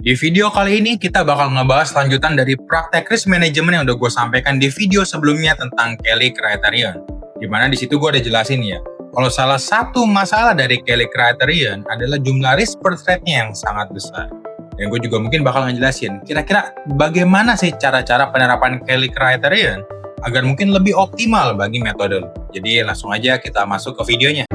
Di video kali ini kita bakal ngebahas lanjutan dari praktek risk management yang udah gue sampaikan di video sebelumnya tentang Kelly Criterion. Dimana di situ gue udah jelasin ya, kalau salah satu masalah dari Kelly Criterion adalah jumlah risk per trade-nya yang sangat besar. Dan gue juga mungkin bakal ngejelasin, kira-kira bagaimana sih cara-cara penerapan Kelly Criterion agar mungkin lebih optimal bagi metode lo. Jadi langsung aja kita masuk ke videonya.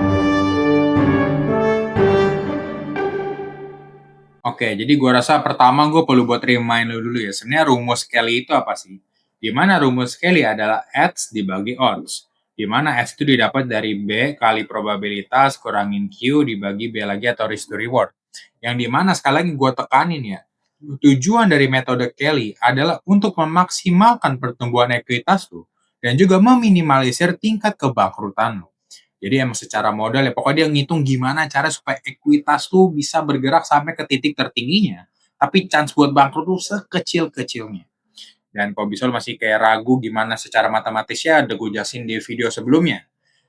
Oke, jadi gue rasa pertama gue perlu buat remind lo dulu ya, sebenarnya rumus Kelly itu apa sih? Di mana rumus Kelly adalah odds dibagi odds. Di mana odds itu didapat dari B kali probabilitas kurangin Q dibagi B lagi atau risk to reward. Yang dimana sekali lagi gue tekanin ya, tujuan dari metode Kelly adalah untuk memaksimalkan pertumbuhan ekuitas lo dan juga meminimalisir tingkat kebangkrutan lo. Jadi emang secara modal ya pokoknya dia ngitung gimana cara supaya ekuitas tuh bisa bergerak sampai ke titik tertingginya, tapi chance buat bangkrut tuh sekecil-kecilnya. Dan kalau bisa lo masih kayak ragu gimana secara matematisnya, ada gue jelasin di video sebelumnya.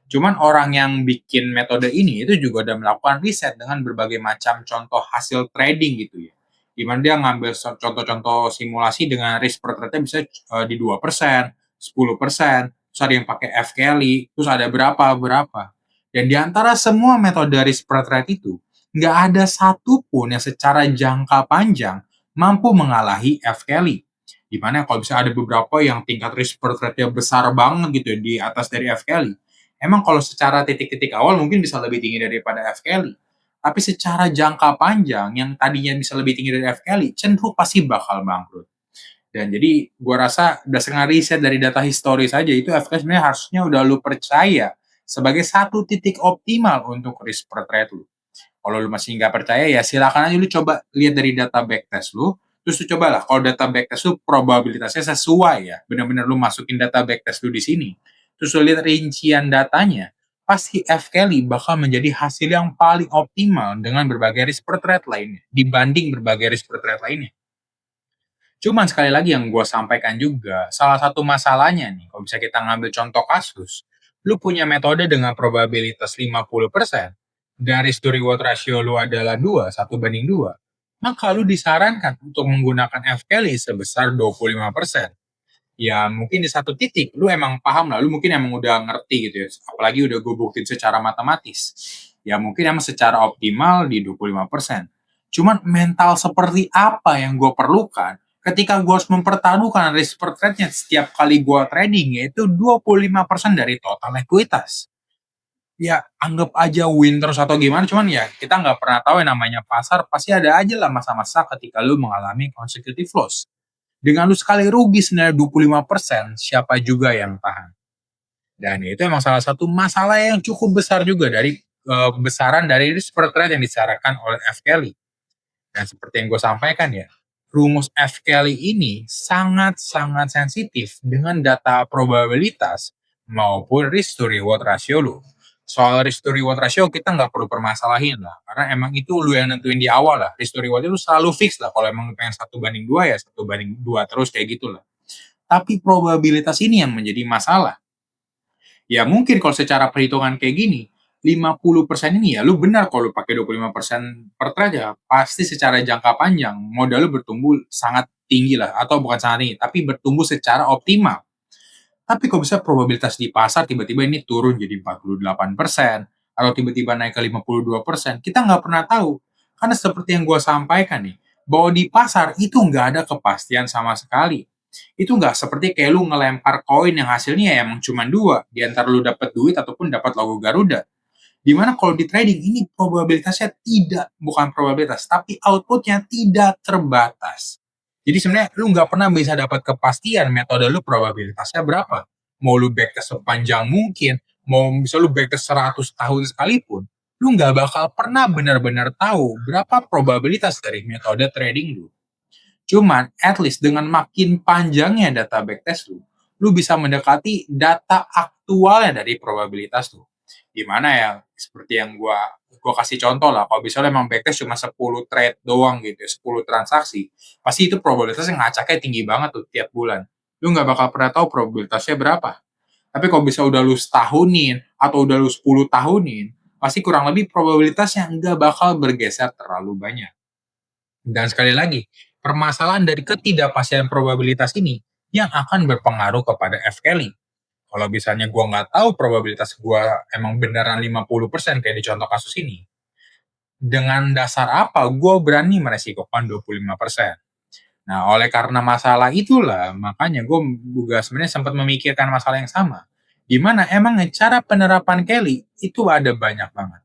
Cuman orang yang bikin metode ini itu juga udah melakukan riset dengan berbagai macam contoh hasil trading gitu ya. Dimana dia ngambil contoh-contoh simulasi dengan risk per trade bisa di 2%, 10%, terus ada yang pakai F Kelly, terus ada berapa. Dan di antara semua metode risk per trade itu, nggak ada satupun yang secara jangka panjang mampu mengalahi F Kelly. Dimana kalau bisa ada beberapa yang tingkat risk per trade-nya besar banget gitu ya, di atas dari F Kelly. Emang kalau secara titik-titik awal mungkin bisa lebih tinggi daripada F Kelly. Tapi secara jangka panjang yang tadinya bisa lebih tinggi dari F Kelly, cenderung pasti bakal bangkrut. Dan jadi gue rasa berdasarkan riset dari data historis saja itu F Kelly sebenarnya harusnya udah lu percaya sebagai satu titik optimal untuk risk per trade lu. Kalau lu masih nggak percaya ya silakan aja lu coba lihat dari data backtest lu, terus lu cobalah kalau data backtest lu probabilitasnya sesuai ya, benar-benar lu masukin data backtest lu di sini, terus lu lihat rincian datanya, pasti F Kelly bakal menjadi hasil yang paling optimal dengan berbagai risk per trade lainnya, dibanding berbagai risk per trade lainnya. Cuman sekali lagi yang gue sampaikan juga, salah satu masalahnya nih, kalau bisa kita ngambil contoh kasus, lu punya metode dengan probabilitas 50%, dan risk to reward ratio lu adalah 2, 1:2, maka lu disarankan untuk menggunakan F Kelly sebesar 25%. Ya mungkin di satu titik, lu emang paham lah, lu mungkin emang udah ngerti gitu ya, apalagi udah gue buktiin secara matematis. Ya mungkin emang secara optimal di 25%. Cuman mental seperti apa yang gue perlukan ketika gue harus mempertaruhkan risk per trade-nya setiap kali gue trading, yaitu 25% dari total ekuitas. Ya anggap aja win terus atau gimana, cuman ya kita nggak pernah tahu yang namanya pasar, pasti ada aja lah masa-masa ketika lu mengalami consecutive loss. Dengan lu sekali rugi sebenarnya 25%, siapa juga yang tahan? Dan itu emang salah satu masalah yang cukup besar juga dari besaran dari risk per trade yang disarankan oleh F. Kelly. Dan seperti yang gue sampaikan ya, rumus F. Kelly ini sangat-sangat sensitif dengan data probabilitas maupun risk to reward ratio lu. Soal risk to reward ratio kita nggak perlu permasalahin lah, karena emang itu lu yang nentuin di awal lah. Risk to reward itu selalu fix lah, kalau emang lu pengen 1:2 ya 1:2 terus kayak gitu lah. Tapi probabilitas ini yang menjadi masalah. Ya mungkin kalau secara perhitungan kayak gini, 50% ini ya lu benar kalau lu pakai 25% per trade ya, pasti secara jangka panjang modal lu bertumbuh sangat tinggi lah, atau bukan sangat tinggi, tapi bertumbuh secara optimal. Tapi kalau bisa probabilitas di pasar tiba-tiba ini turun jadi 48%, atau tiba-tiba naik ke 52%, kita nggak pernah tahu. Karena seperti yang gue sampaikan nih, bahwa di pasar itu nggak ada kepastian sama sekali. Itu nggak seperti kayak lu ngelempar koin yang hasilnya ya emang cuma dua, di antara lu dapat duit ataupun dapat logo Garuda. Dimana kalau di trading ini probabilitasnya tidak, bukan probabilitas, tapi outputnya tidak terbatas. Jadi sebenarnya lu nggak pernah bisa dapat kepastian metode lu probabilitasnya berapa. Mau lu backtest sepanjang mungkin, mau bisa lu backtest 100 tahun sekalipun, lu nggak bakal pernah benar-benar tahu berapa probabilitas dari metode trading lu. Cuman, at least dengan makin panjangnya data backtest lu bisa mendekati data aktualnya dari probabilitas tuh. Gimana ya, seperti yang gua kasih contoh lah, kalau misalnya memang backtest cuma 10 trade doang gitu ya, 10 transaksi, pasti itu probabilitasnya ngacaknya tinggi banget tuh tiap bulan. Lu nggak bakal pernah tahu probabilitasnya berapa. Tapi kalau bisa udah lu setahunin, atau udah lu 10 tahunin, pasti kurang lebih probabilitasnya nggak bakal bergeser terlalu banyak. Dan sekali lagi, permasalahan dari ketidakpastian probabilitas ini yang akan berpengaruh kepada F. Kelly. Kalau misalnya gue nggak tahu probabilitas gue emang beneran 50% kayak di contoh kasus ini, dengan dasar apa gue berani meresikokan 25%? Nah, oleh karena masalah itulah, makanya gue juga sebenarnya sempat memikirkan masalah yang sama. Gimana emangnya cara penerapan Kelly itu ada banyak banget.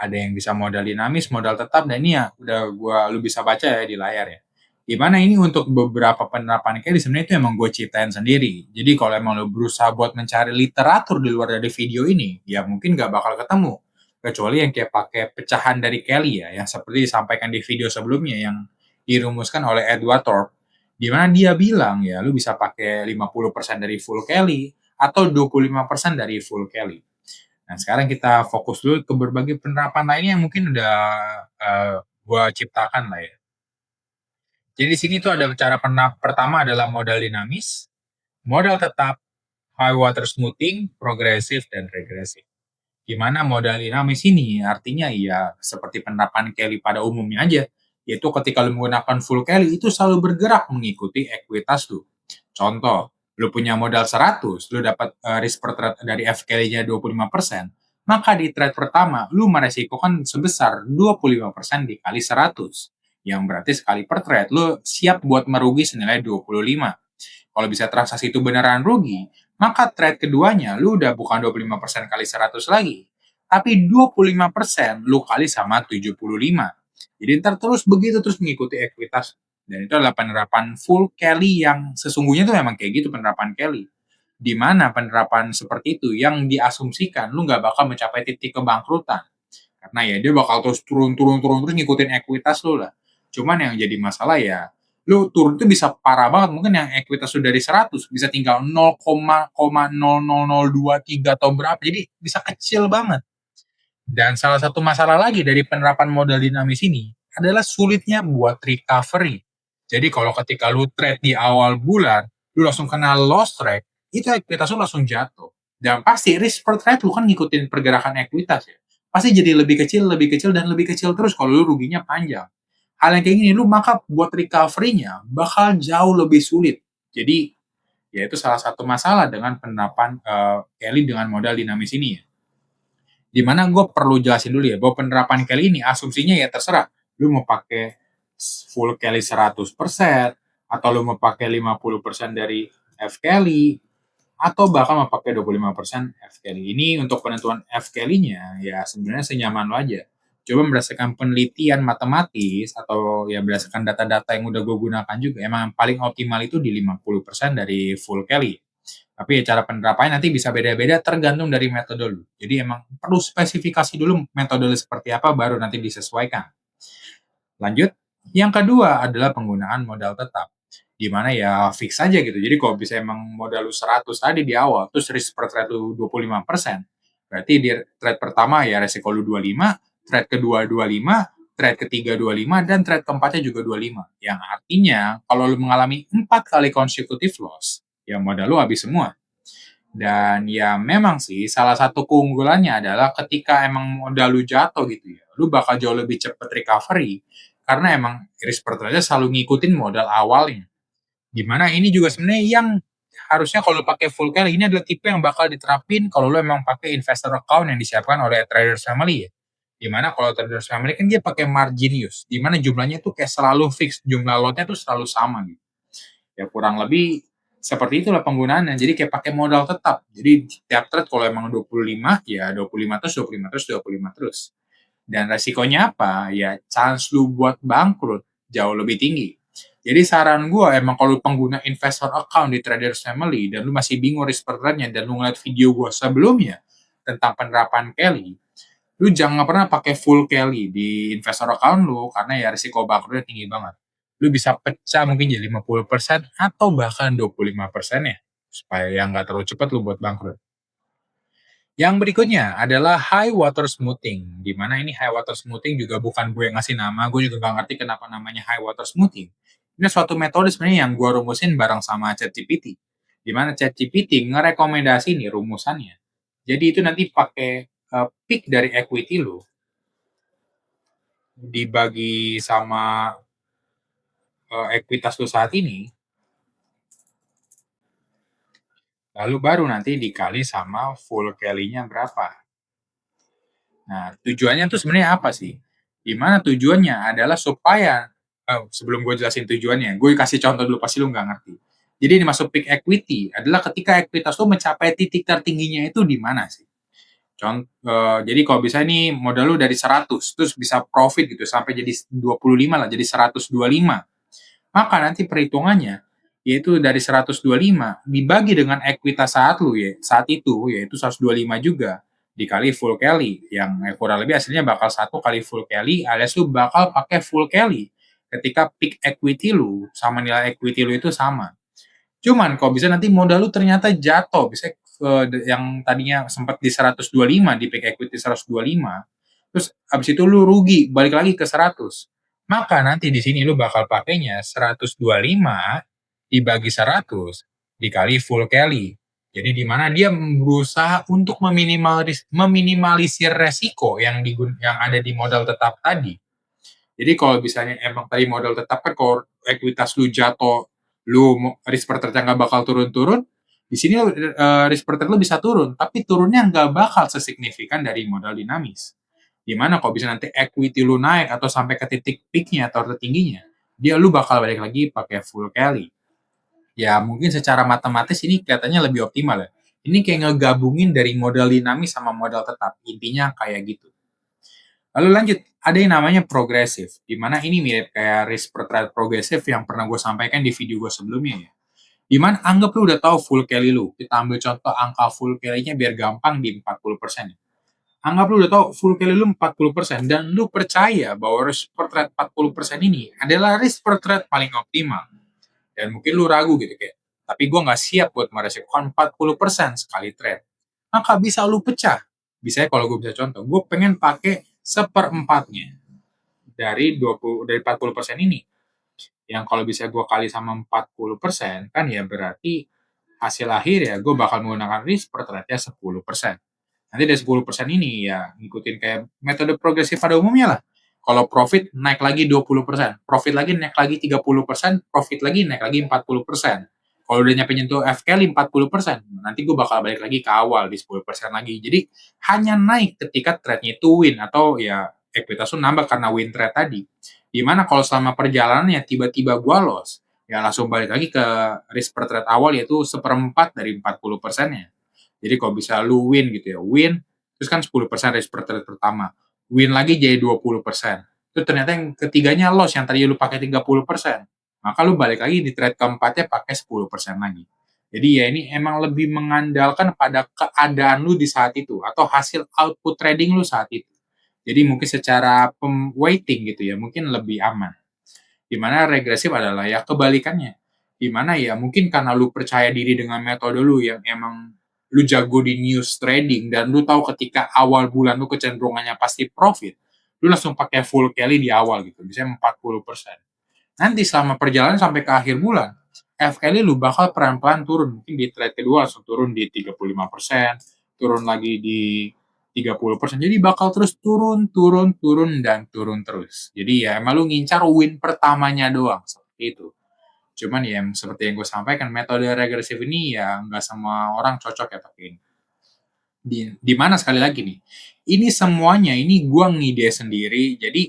Ada yang bisa modal dinamis, modal tetap, dan ini ya udah lu bisa baca ya di layar ya. Gimana ini untuk beberapa penerapan Kelly sebenarnya itu emang gue ciptain sendiri. Jadi kalau emang lo berusaha buat mencari literatur di luar dari video ini, ya mungkin gak bakal ketemu. Kecuali yang kayak pakai pecahan dari Kelly ya, yang seperti disampaikan di video sebelumnya yang dirumuskan oleh Edward Thorpe, di mana dia bilang ya lu bisa pakai 50% dari full Kelly atau 25% dari full Kelly. Nah, sekarang kita fokus dulu ke berbagai penerapan lainnya yang mungkin udah gua ciptakan lah ya. Jadi di sini tuh ada cara pertama adalah modal dinamis, modal tetap, high water smoothing, progresif, dan regresif. Gimana modal dinamis ini? Artinya ya seperti penerapan Kelly pada umumnya aja, yaitu ketika lu menggunakan full Kelly itu selalu bergerak mengikuti ekuitas lu. Contoh, lu punya modal 100, lu dapat risk per trade dari F Kelly-nya 25%, maka di trade pertama lu meresikokan sebesar 25% dikali 100. Yang berarti sekali per trade lu siap buat merugi senilai 25. Kalau bisa transaksi itu beneran rugi, maka trade keduanya lu udah bukan 25% kali 100 lagi, tapi 25% lu kali sama 75. Jadi ntar terus begitu terus mengikuti ekuitas. Dan itu adalah penerapan full Kelly yang sesungguhnya tuh memang kayak gitu penerapan Kelly. Di mana penerapan seperti itu yang diasumsikan lu nggak bakal mencapai titik kebangkrutan. Karena ya dia bakal terus turun terus ngikutin ekuitas lu lah. Cuman yang jadi masalah ya lu turun itu bisa parah banget. Mungkin yang ekuitas lu dari 100 bisa tinggal 0,00023 atau berapa. Jadi bisa kecil banget. Dan salah satu masalah lagi dari penerapan modal dinamis ini adalah sulitnya buat recovery. Jadi kalau ketika lu trade di awal bulan, lu langsung kena loss track, itu ekuitas lu langsung jatuh. Dan pasti risk per trade lu kan ngikutin pergerakan ekuitas ya. Pasti jadi lebih kecil, dan lebih kecil terus kalau lu ruginya panjang. Hal yang kayak gini, lu maka buat recovery-nya bakal jauh lebih sulit. Jadi, ya itu salah satu masalah dengan penerapan Kelly dengan modal dinamis ini ya. Dimana gue perlu jelasin dulu ya, bahwa penerapan Kelly ini asumsinya ya terserah. Lu mau pakai full Kelly 100%, atau lu mau pakai 50% dari F Kelly, atau bahkan mau pakai 25% F Kelly. Ini untuk penentuan F Kelly-nya, ya sebenarnya senyaman lo aja. Coba berdasarkan penelitian matematis, atau ya berdasarkan data-data yang udah gue gunakan juga, emang paling optimal itu di 50% dari full Kelly. Tapi ya cara penerapannya nanti bisa beda-beda tergantung dari metode lu. Jadi emang perlu spesifikasi dulu metode lu seperti apa baru nanti disesuaikan. Lanjut, yang kedua adalah penggunaan modal tetap. Di mana ya fix aja gitu. Jadi kalau bisa emang modal lu 100 tadi di awal, terus risk per trade lu 25%, berarti di trade pertama ya resiko lu 25, trade kedua 25, trade ketiga 25, dan trade keempatnya juga 25. Yang artinya, kalau lu mengalami 4 kali consecutive loss, ya modal lu habis semua. Dan ya memang sih salah satu keunggulannya adalah ketika emang modal lu jatuh gitu ya, lu bakal jauh lebih cepet recovery karena emang risk per trade selalu ngikutin modal awalnya. Dimana ini juga sebenarnya yang harusnya kalau lu pakai full carry ini adalah tipe yang bakal diterapin kalau lu emang pakai investor account yang disiapkan oleh Traders Family ya. Dimana kalau Traders Family kan dia pakai margin use, dimana jumlahnya tuh kayak selalu fix, jumlah lotnya tuh selalu sama gitu. Ya kurang lebih seperti itulah penggunaannya. Jadi kayak pakai modal tetap. Jadi tiap trade kalau emang 25, ya 25 terus, 25 terus, 25 terus. Dan resikonya apa? Ya chance lu buat bangkrut jauh lebih tinggi. Jadi saran gue emang kalau pengguna investor account di Traders Family dan lu masih bingung risk per trade-nya dan lu ngeliat video gue sebelumnya tentang penerapan Kelly, lu jangan pernah pakai full Kelly di investor account lu karena ya risiko bangkrutnya tinggi banget. Lu bisa pecah mungkin jadi 50% atau bahkan 25% ya supaya yang nggak terlalu cepat lu buat bangkrut. Yang berikutnya adalah high water smoothing, di mana ini high water smoothing juga bukan gue yang ngasih nama, gue juga nggak ngerti kenapa namanya high water smoothing. Ini suatu metode sebenarnya yang gue rumusin bareng sama ChatGPT, di mana ChatGPT ngerekomendasi nih rumusannya. Jadi itu nanti pakai peak dari equity lu dibagi sama ekuitas lu saat ini, lalu baru nanti dikali sama full carry-nya berapa. Nah, tujuannya tuh sebenarnya apa sih? Gimana tujuannya? Adalah supaya, sebelum gue jelasin tujuannya, gue kasih contoh dulu, pasti lu nggak ngerti. Jadi ini masuk peak equity adalah ketika ekuitas lu mencapai titik tertingginya itu di mana sih? Jadi kalau bisa nih modal lu dari 100, terus bisa profit gitu sampai jadi 25 lah, jadi 125. Maka nanti perhitungannya yaitu dari 125 dibagi dengan ekuitas saat itu yaitu 125 juga dikali full carry yang kurang lebih hasilnya bakal 1 kali full carry alias lu bakal pakai full carry ketika peak equity lu sama nilai equity lu itu sama. Cuman kalau bisa nanti modal lu ternyata jatuh, bisa yang tadinya sempat di 125 di peak equity 125, terus habis itu lu rugi balik lagi ke 100. Maka nanti di sini lu bakal pakainya 125 dibagi 100 dikali full carry. Jadi di mana dia berusaha untuk meminimalisir resiko yang ada di modal tetap tadi. Jadi kalau misalnya emang tadi modal tetap kan kalau ekuitas lu jatuh, lu risk per trade nggak bakal turun-turun, di sini risk per trade lu bisa turun, tapi turunnya nggak bakal sesignifikan dari modal dinamis. Gimana kalau bisa nanti equity lu naik atau sampai ke titik peaknya atau tertingginya, dia lu bakal balik lagi pakai full carry. Ya mungkin secara matematis ini kelihatannya lebih optimal ya. Ini kayak ngegabungin dari modal dinamis sama modal tetap. Intinya kayak gitu. Lalu lanjut, ada yang namanya progresif, di mana ini mirip kayak risk per trade progresif yang pernah gue sampaikan di video gue sebelumnya ya. Di mana anggap lu udah tahu full carry lu. Kita ambil contoh angka full carry-nya biar gampang di 40%. Anggap lu udah tahu full carry lu 40% dan lu percaya bahwa risk per trade 40% ini adalah risk per trade paling optimal. Dan mungkin lu ragu gitu kayak, tapi gue nggak siap buat meresikokan 40% sekali trade. Maka bisa lu pecah. Bisa kalau gue bisa contoh, gue pengen pakai seperempatnya dari 40% ini. Yang kalau bisa gue kali sama 40%, kan ya berarti hasil akhir ya gue bakal menggunakan risk per trade-nya 10%. Nanti dari 10% ini ya ngikutin kayak metode progresif pada umumnya lah. Kalau profit naik lagi 20%, profit lagi naik lagi 30%, profit lagi naik lagi 40%. Kalau udah nyampe nyentuh FKL 40%, nanti gue bakal balik lagi ke awal di 10% lagi. Jadi hanya naik ketika trade-nya itu win atau ya ekuitas lu nambah karena win trade tadi. Dimana kalau selama perjalanannya tiba-tiba gue loss, ya langsung balik lagi ke risk per trade awal yaitu seperempat dari 40%-nya. Jadi kalau bisa lu win gitu ya, win, terus kan 10% risk per trade pertama, win lagi jadi 20%. Terus ternyata yang ketiganya loss, yang tadi lu pakai 30%. Maka lu balik lagi di trade keempatnya pakai 10% lagi. Jadi ya ini emang lebih mengandalkan pada keadaan lu di saat itu, atau hasil output trading lu saat itu. Jadi mungkin secara weighting gitu ya, mungkin lebih aman. Dimana regresif adalah ya kebalikannya. Dimana ya mungkin karena lu percaya diri dengan metode lu yang emang lu jago di news trading dan lu tahu ketika awal bulan lu kecenderungannya pasti profit, lu langsung pakai full carry di awal gitu, misalnya 40%. Nanti selama perjalanan sampai ke akhir bulan, FKL lu bakal pelan-pelan turun. Mungkin di trade kedua langsung turun di 35%, turun lagi di 30%. Jadi bakal terus turun, turun, turun, dan turun terus. Jadi ya emang lu ngincar win pertamanya doang. Seperti itu. Cuman ya seperti yang gue sampaikan, metode regresif ini ya nggak semua orang cocok ya pakai ini. Di mana sekali lagi nih, ini semuanya ini gue ngide sendiri, jadi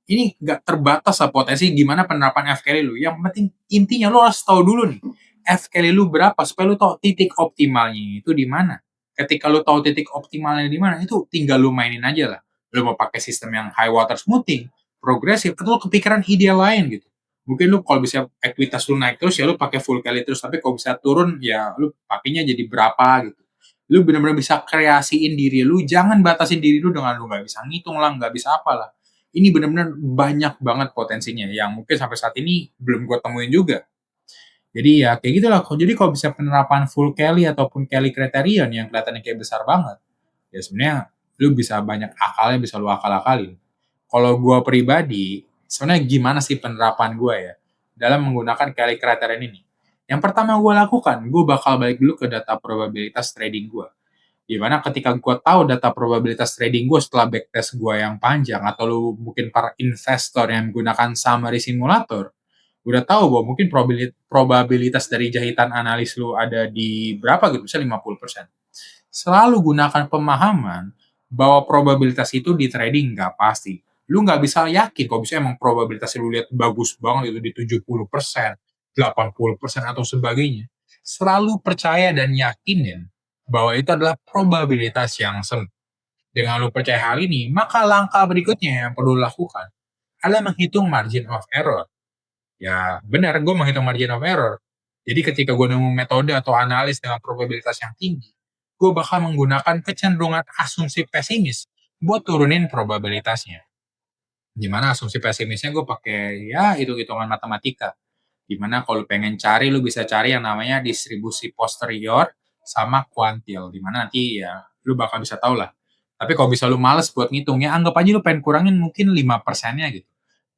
ini nggak terbatas lah potensi gimana penerapan FKL lu. Yang penting intinya lu harus tahu dulu nih, FKL lu berapa supaya lu tahu titik optimalnya itu di mana. Ketika lu tahu titik optimalnya di mana, itu tinggal lu mainin aja lah. Lu mau pakai sistem yang high water smoothing, progresif, atau lu kepikiran ide lain gitu. Mungkin lu kalau bisa ekuitas lu naik terus ya lu pakai full carry terus, tapi kalau bisa turun ya lu pakainya jadi berapa gitu. Lu benar-benar bisa kreasiin diri lu, jangan batasin diri lu dengan lu nggak bisa ngitung lah, nggak bisa apalah. Ini benar-benar banyak banget potensinya yang mungkin sampai saat ini belum gue temuin juga. Jadi ya kayak gitulah. Jadi kalau bisa penerapan full Kelly ataupun Kelly criterion yang kelihatannya kayak besar banget, ya sebenarnya lu bisa banyak akalnya, bisa lu akal-akalin. Kalau gue pribadi, sebenarnya gimana sih penerapan gue ya dalam menggunakan Kelly criterion ini? Yang pertama gue lakukan, gue bakal balik dulu ke data probabilitas trading gue. Dimana ketika gue tahu data probabilitas trading gue setelah backtest gue yang panjang, atau lu mungkin para investor yang menggunakan summary simulator, udah tahu bahwa mungkin probabilitas dari jahitan analis lu ada di berapa gitu, misalnya 50%. Selalu gunakan pemahaman bahwa probabilitas itu di trading nggak pasti. Lu nggak bisa yakin kalau bisa emang probabilitas lu lihat bagus banget itu di 70%, 80% atau sebagainya. Selalu percaya dan yakinin bahwa itu adalah probabilitas yang sempit. Dengan lu percaya hal ini, maka langkah berikutnya yang perlu lakukan adalah menghitung margin of error. Ya benar, gue menghitung margin of error. Jadi ketika gue nemu metode atau analis dengan probabilitas yang tinggi, gue bakal menggunakan kecenderungan asumsi pesimis buat turunin probabilitasnya. Dimana asumsi pesimisnya gue pakai ya hitung-hitungan matematika. Dimana kalau pengen cari, lu bisa cari yang namanya distribusi posterior sama kuantil. Dimana nanti ya lu bakal bisa tahu lah. Tapi kalau bisa lu males buat ngitung, ya anggap aja lu pengen kurangin mungkin 5%-nya gitu.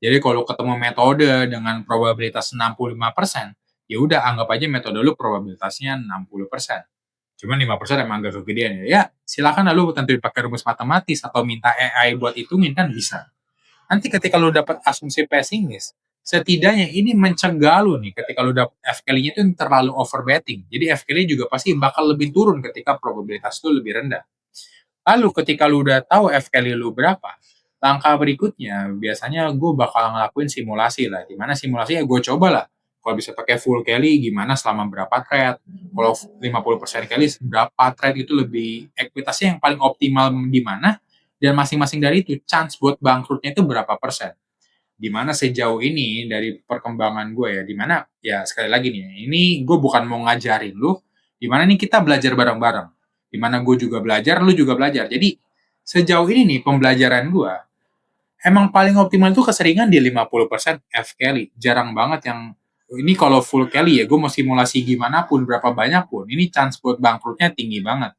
Jadi kalau ketemu metode dengan probabilitas 65%, ya udah anggap aja metode lu probabilitasnya 60%. Cuman 5% emang agak kegedean ya. Ya, silakan lalu tentuin pakai rumus matematis atau minta AI buat hitungin kan bisa. Nanti ketika lu dapat asumsi pesimis, setidaknya ini mencegah lu nih ketika lu dapat FKL-nya itu yang terlalu overbetting. Jadi FKL-nya juga pasti bakal lebih turun ketika probabilitas itu lebih rendah. Lalu ketika lu udah tahu FKL lu berapa, langkah berikutnya biasanya gue bakal ngelakuin simulasi lah. Dimana simulasinya gue coba lah. Kalau bisa pakai full Kelly gimana selama berapa trade. Kalau 50% Kelly berapa trade itu lebih ekuitasnya yang paling optimal di mana. Dan masing-masing dari itu chance buat bangkrutnya itu berapa persen. Dimana sejauh ini dari perkembangan gue ya, dimana ya sekali lagi nih, ini gue bukan mau ngajarin lu, dimana nih kita belajar bareng-bareng. Dimana gue juga belajar, lu juga belajar. Jadi sejauh ini nih pembelajaran gue, emang paling optimal tuh keseringan di 50% F Kelly. Jarang banget yang ini kalau full Kelly ya, gue mau simulasi gimana pun, berapa banyak pun, ini chance buat bangkrutnya tinggi banget.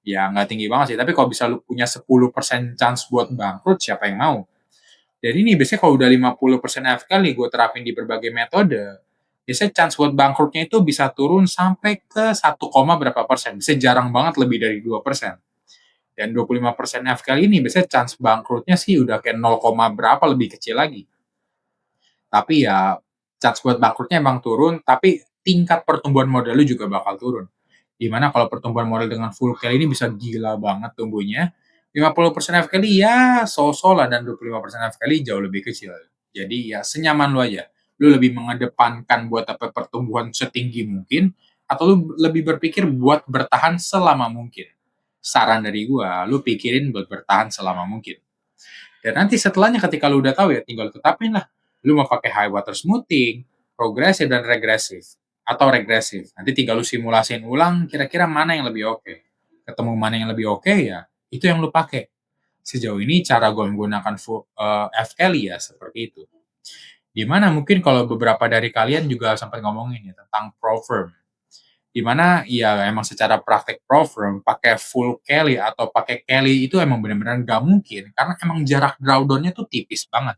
Ya nggak tinggi banget sih, tapi kalau bisa lu punya 10% chance buat bangkrut, siapa yang mau? Jadi ini biasanya kalau udah 50% F-kali gue terapin di berbagai metode, biasanya chance buat bangkrutnya itu bisa turun sampai ke 1, berapa persen. Bisa jarang banget lebih dari 2%. Dan 25% F-kali ini biasanya chance bangkrutnya sih udah kayak 0, berapa lebih kecil lagi. Tapi ya chance buat bangkrutnya emang turun, tapi tingkat pertumbuhan modal lu juga bakal turun. Dimana kalau pertumbuhan modal dengan full kali ini bisa gila banget tumbuhnya. 50% F kali ya so-so lah dan 25% F kali jauh lebih kecil. Jadi ya senyaman lu aja. Lu lebih mengedepankan buat apa pertumbuhan setinggi mungkin atau lu lebih berpikir buat bertahan selama mungkin. Saran dari gua, lu pikirin buat bertahan selama mungkin. Dan nanti setelahnya ketika lu udah tahu ya tinggal tetapin lah. Lu mau pakai high water smoothing, progresif dan regresif atau regresif. Nanti tinggal lu simulasiin ulang kira-kira mana yang lebih oke. Ketemu mana yang lebih oke ya, itu yang lu pakai. Sejauh ini cara gue menggunakan FL ya seperti itu. Dimana mungkin kalau beberapa dari kalian juga sempat ngomongin ya tentang proverb. Dimana ya emang secara praktek proverb pakai full Kelly atau pakai Kelly itu emang benar-benar nggak mungkin karena emang jarak drawdown-nya tuh tipis banget.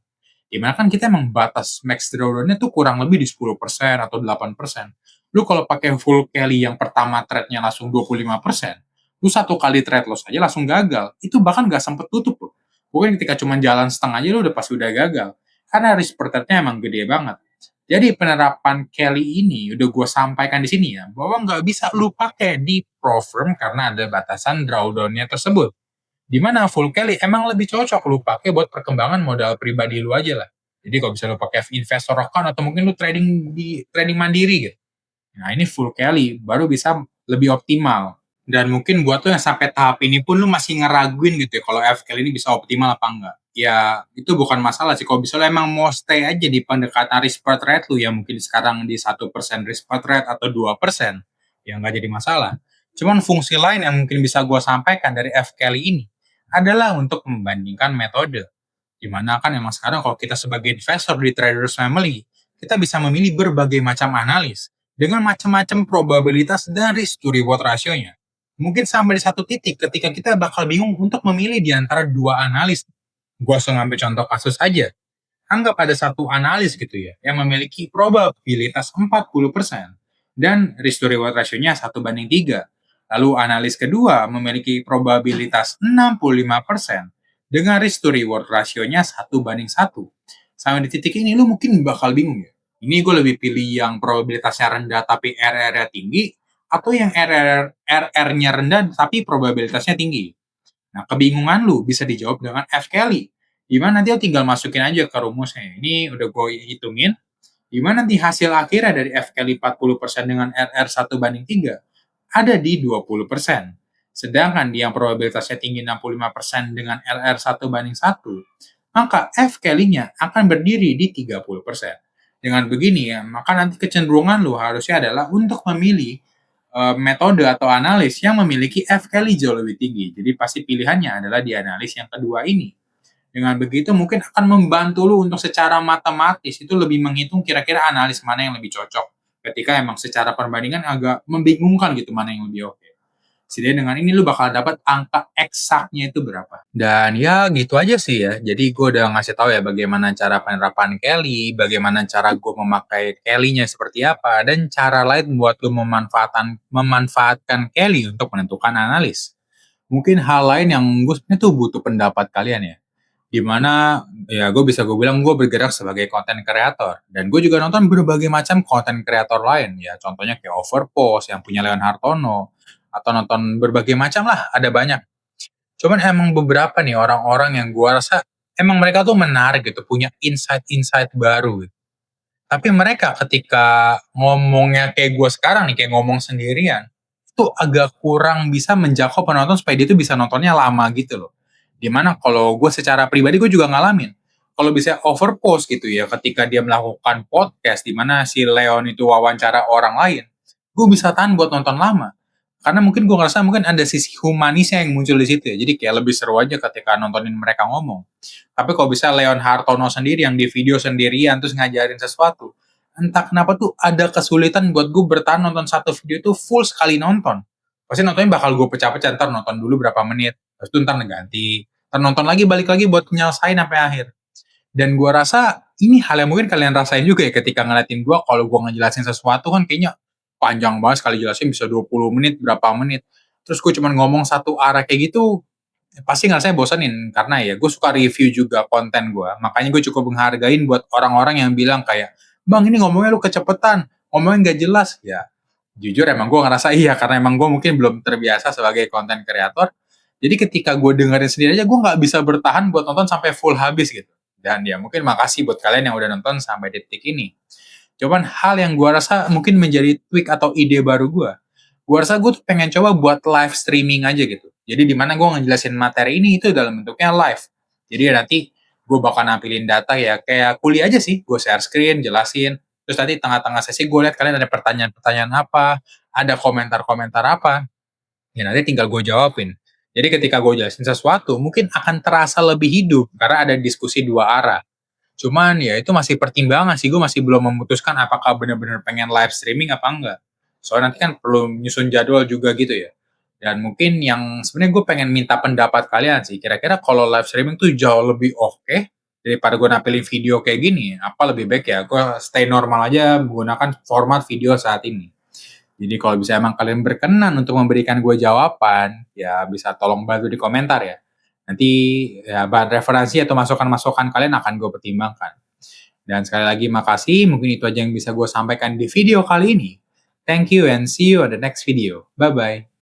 Dimana kan kita emang batas max drawdown-nya tuh kurang lebih di 10% atau 8%. Lu kalau pakai full Kelly yang pertama trade-nya langsung 25%, lu satu kali trade loss aja langsung gagal. Itu bahkan nggak sempet tutup loh. Mungkin ketika cuma jalan setengah aja lu udah pasti udah gagal. Karena risk per trade-nya emang gede banget. Jadi penerapan Kelly ini udah gue sampaikan di sini ya, bahwa nggak bisa lu pakai di pro firm karena ada batasan drawdown-nya tersebut. Di mana full Kelly emang lebih cocok lu pakai buat perkembangan modal pribadi lu aja lah. Jadi kalau bisa lu pakai investor account atau mungkin lu trading mandiri gitu. Nah ini full Kelly baru bisa lebih optimal. Dan mungkin buat tuh yang sampai tahap ini pun lu masih ngeraguin gitu ya kalau FKL ini bisa optimal apa enggak. Ya itu bukan masalah sih kalau bisa lu emang mau stay aja di pendekatan risk per trade lu yang mungkin sekarang di 1% risk per trade atau 2%, ya nggak jadi masalah. Cuman fungsi lain yang mungkin bisa gue sampaikan dari FKL ini adalah untuk membandingkan metode. Dimana kan emang sekarang kalau kita sebagai investor di Traders Family, kita bisa memilih berbagai macam analis dengan macam-macam probabilitas dan risk to reward rasionya. Mungkin sampai di satu titik ketika kita bakal bingung untuk memilih di antara dua analis. Gua langsung ngambil contoh kasus aja. Anggap ada satu analis gitu ya, yang memiliki probabilitas 40% dan risk to reward rasionya 1:3. Lalu analis kedua memiliki probabilitas 65% dengan risk to reward rasionya 1:1. Sampai di titik ini lu mungkin bakal bingung ya. Ini gue lebih pilih yang probabilitasnya rendah tapi RR-nya tinggi, atau yang RR-nya rendah tapi probabilitasnya tinggi. Nah, kebingungan lu bisa dijawab dengan F Kelly. Gimana nanti lu tinggal masukin aja ke rumusnya. Ini udah gue hitungin. Gimana nanti hasil akhirnya dari F Kelly 40% dengan RR 1:3? Ada di 20%. Sedangkan di yang probabilitasnya tinggi 65% dengan RR 1:1, maka F Kelly-nya akan berdiri di 30%. Dengan begini ya, maka nanti kecenderungan lu harusnya adalah untuk memilih metode atau analis yang memiliki F Kelly jauh lebih tinggi. Jadi pasti pilihannya adalah di analis yang kedua ini. Dengan begitu mungkin akan membantu lu untuk secara matematis itu lebih menghitung kira-kira analis mana yang lebih cocok. Ketika emang secara perbandingan agak membingungkan gitu mana yang lebih oke. Setidaknya dengan ini lu bakal dapat angka eksaknya itu berapa. Dan ya gitu aja sih ya. Jadi gue udah ngasih tahu ya bagaimana cara penerapan Kelly, bagaimana cara gue memakai Kelly-nya seperti apa, dan cara lain buat lu memanfaatkan Kelly untuk menentukan analis. Mungkin hal lain yang gue sebenarnya tuh butuh pendapat kalian ya. Dimana ya gue bilang gue bergerak sebagai konten kreator. Dan gue juga nonton berbagai macam konten kreator lain ya. Contohnya kayak Overpost yang punya Leon Hartono. Atau nonton berbagai macam lah, ada banyak. Cuman emang beberapa nih orang-orang yang gue rasa emang mereka tuh menarik gitu, punya insight-insight baru gitu. Tapi mereka ketika ngomongnya kayak gue sekarang nih, kayak ngomong sendirian, itu agak kurang bisa menjangkau penonton supaya dia tuh bisa nontonnya lama gitu loh. Dimana kalau gue secara pribadi gue juga ngalamin. Kalau bisa overpost gitu ya, ketika dia melakukan podcast di mana si Leon itu wawancara orang lain, gue bisa tahan buat nonton lama. Karena mungkin gue ngerasa mungkin ada sisi humanisnya yang muncul di situ ya. Jadi kayak lebih seru aja ketika nontonin mereka ngomong. Tapi kalau bisa Leon Hartono sendiri yang di video sendirian terus ngajarin sesuatu, entah kenapa tuh ada kesulitan buat gue bertahan nonton satu video itu full sekali nonton. Pasti nontonnya bakal gue pecah-pecah, ntar nonton dulu berapa menit, terus itu ntar ganti, ntar nonton lagi balik lagi buat nyelesain sampai akhir. Dan gue rasa ini hal yang mungkin kalian rasain juga ya ketika ngeliatin gue kalau gue ngejelasin sesuatu kan kayaknya panjang banget sekali jelasin bisa 20 menit, berapa menit. Terus gue cuma ngomong satu arah kayak gitu, pasti ngerasanya bosanin karena ya gue suka review juga konten gue, makanya gue cukup menghargain buat orang-orang yang bilang kayak bang ini ngomongnya lu kecepetan, ngomongnya nggak jelas ya. Jujur emang gue ngerasa iya karena emang gue mungkin belum terbiasa sebagai konten kreator, jadi ketika gue dengerin sendiri aja gue nggak bisa bertahan buat nonton sampai full habis gitu. Dan ya mungkin makasih buat kalian yang udah nonton sampai detik ini. Cuman hal yang gue rasa mungkin menjadi tweak atau ide baru gue rasa gue tuh pengen coba buat live streaming aja gitu. Jadi di mana gue ngejelasin materi ini itu dalam bentuknya live. Jadi nanti gue bakal nampilin data ya kayak kuliah aja sih. Gue share screen, jelasin. Terus nanti tengah-tengah sesi gue lihat kalian ada pertanyaan-pertanyaan apa, ada komentar-komentar apa. Ya nanti tinggal gue jawabin. Jadi ketika gue jelasin sesuatu, mungkin akan terasa lebih hidup karena ada diskusi dua arah. Cuman ya itu masih pertimbangan sih, gue masih belum memutuskan apakah benar-benar pengen live streaming apa enggak. Soalnya nanti kan perlu nyusun jadwal juga gitu ya. Dan mungkin yang sebenarnya gue pengen minta pendapat kalian sih, kira-kira kalau live streaming tuh jauh lebih oke daripada gue nampilin video kayak gini, apa lebih baik ya gue stay normal aja menggunakan format video saat ini. Jadi kalau bisa emang kalian berkenan untuk memberikan gue jawaban, ya bisa tolong bantu di komentar ya. Nanti ya bahan referensi atau masukan-masukan kalian akan gue pertimbangkan. Dan sekali lagi makasih, mungkin itu aja yang bisa gue sampaikan di video kali ini. Thank you and see you on the next video. Bye-bye.